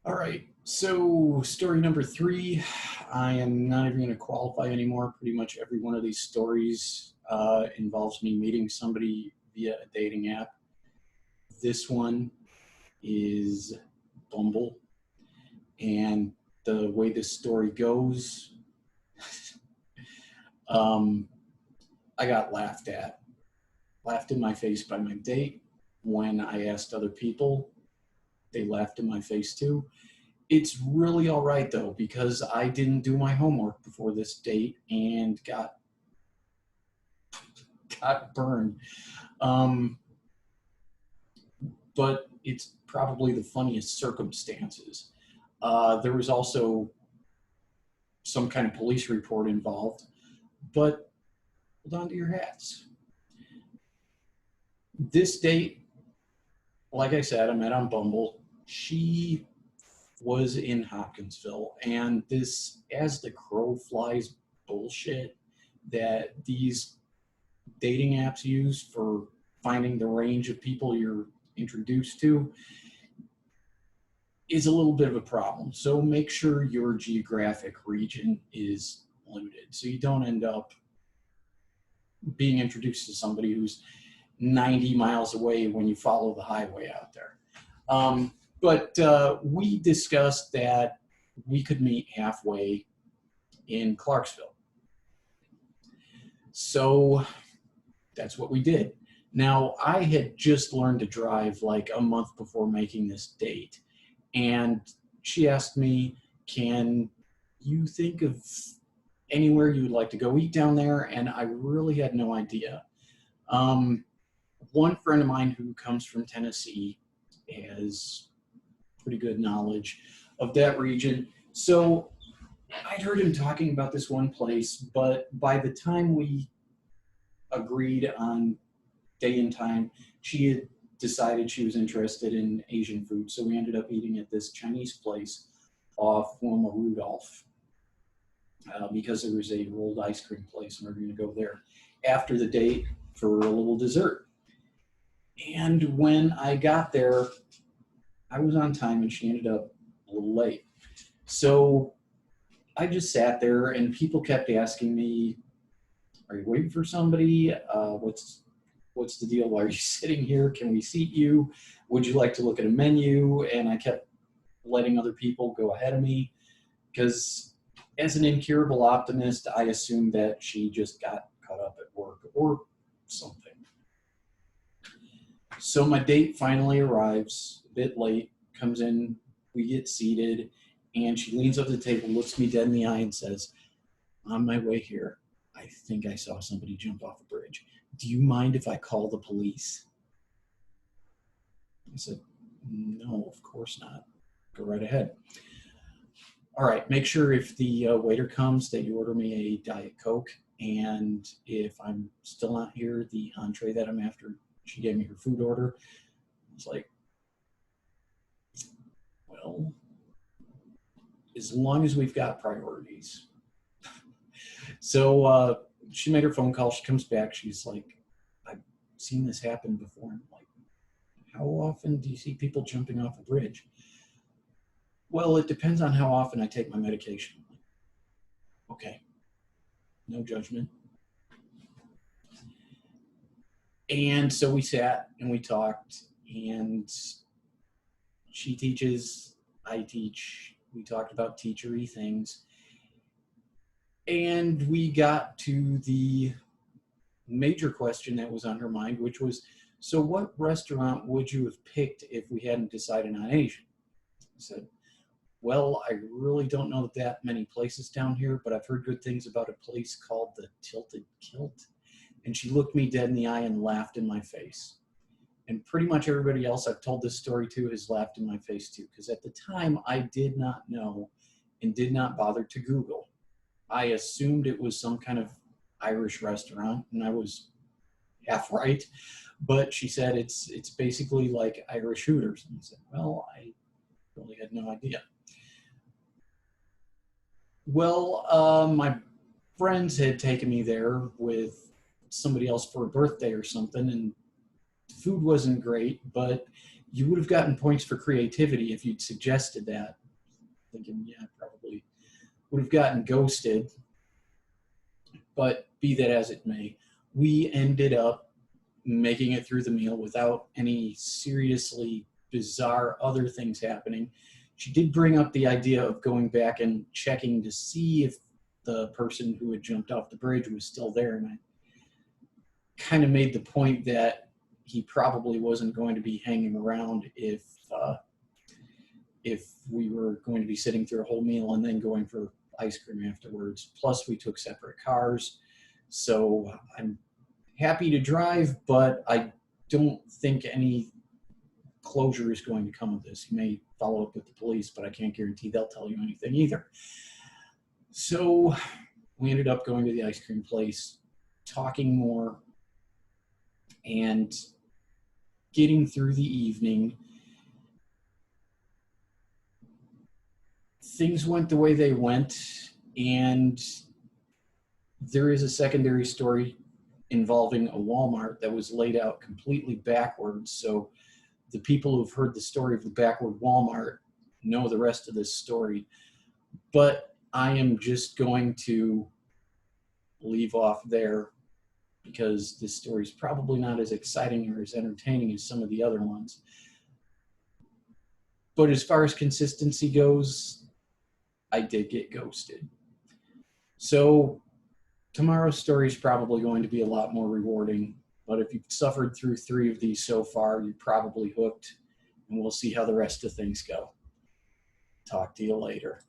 All right. So, story number three. I am not even going to qualify anymore. Pretty much every one of these stories involves me meeting somebody via a dating app. This one is Bumble. And the way this story goes, um, I got laughed in my face by my date. When I asked other people, they laughed in my face too. It's really all right though, because I didn't do my homework before this date and got burned. Um, but it's probably the funniest circumstances. There was also some kind of police report involved, but hold on to your hats. This date, like I said, I met on Bumble. She was in Hopkinsville, and this as the crow flies bullshit that these dating apps use for finding the range of people you're introduced to is a little bit of a problem. So make sure your geographic region is limited so you don't end up being introduced to somebody who's 90 miles away when you follow the highway out there. But we discussed that we could meet halfway in Clarksville. So that's what we did. Now, I had just learned to drive like a month before making this date. And she asked me, can you think of anywhere you would like to go eat down there? And I really had no idea. Um, One friend of mine who comes from Tennessee has pretty good knowledge of that region. So I'd heard him talking about this one place, but by the time we agreed on day and time, she had decided she was interested in Asian food. So we ended up eating at this Chinese place off Wilma Rudolph because there was a rolled ice cream place, and we are going to go there after the date for a little dessert. And when I got there, I was on time and she ended up a little late. So I just sat there and people kept asking me, are you waiting for somebody? What's the deal? Why are you sitting here? Can we seat you? Would you like to look at a menu? And I kept letting other people go ahead of me because as an incurable optimist, I assumed that she just got caught up at work or something. So my date finally arrives, a bit late, comes in, we get seated, and she leans over the table, looks me dead in the eye, and says, on my way here, I think I saw somebody jump off a bridge. Do you mind if I call the police? I said, no, of course not. Go right ahead. All right, make sure if the waiter comes that you order me a Diet Coke. And if I'm still not here, the entree that I'm after, she gave me her food order. I was like, well, as long as we've got priorities. So she made her phone call. She comes back. She's like, I've seen this happen before. I'm like, how often do you see people jumping off a bridge? Well, it depends on how often I take my medication. Like, okay, no judgment. And so we sat and we talked, and she teaches, I teach. We talked about teachery things. And we got to the major question that was on her mind, which was, so what restaurant would you have picked if we hadn't decided on Asian? I said, well, I really don't know that many places down here, but I've heard good things about a place called the Tilted Kilt. And she looked me dead in the eye and laughed in my face. And pretty much everybody else I've told this story to has laughed in my face too, because at the time I did not know and did not bother to Google. I assumed it was some kind of Irish restaurant, and I was half right. But she said it's basically like Irish Hooters. And I said, well, I really had no idea. Well, my friends had taken me there with somebody else for a birthday or something, and food wasn't great, but You would have gotten points for creativity if you'd suggested that. Thinking, yeah, probably would have gotten ghosted. But be that as it may, we ended up making it through the meal without any seriously bizarre other things happening. She did bring up the idea of going back and checking to see if the person who had jumped off the bridge was still there, and I kind of made the point that he probably wasn't going to be hanging around if we were going to be sitting through a whole meal and then going for ice cream afterwards. Plus, we took separate cars, so I'm happy to drive, but I don't think any closure is going to come of this. You may follow up with the police, but I can't guarantee they'll tell you anything either. So we ended up going to the ice cream place, talking more, and getting through the evening. Things went the way they went, and there is a secondary story involving a Walmart that was laid out completely backwards. So the people who've heard the story of the backward Walmart know the rest of this story. But I am just going to leave off there because this story is probably not as exciting or as entertaining as some of the other ones. But as far as consistency goes, I did get ghosted. So tomorrow's story is probably going to be a lot more rewarding, but if you've suffered through 3 of these so far, you're probably hooked, and we'll see how the rest of things go. Talk to you later.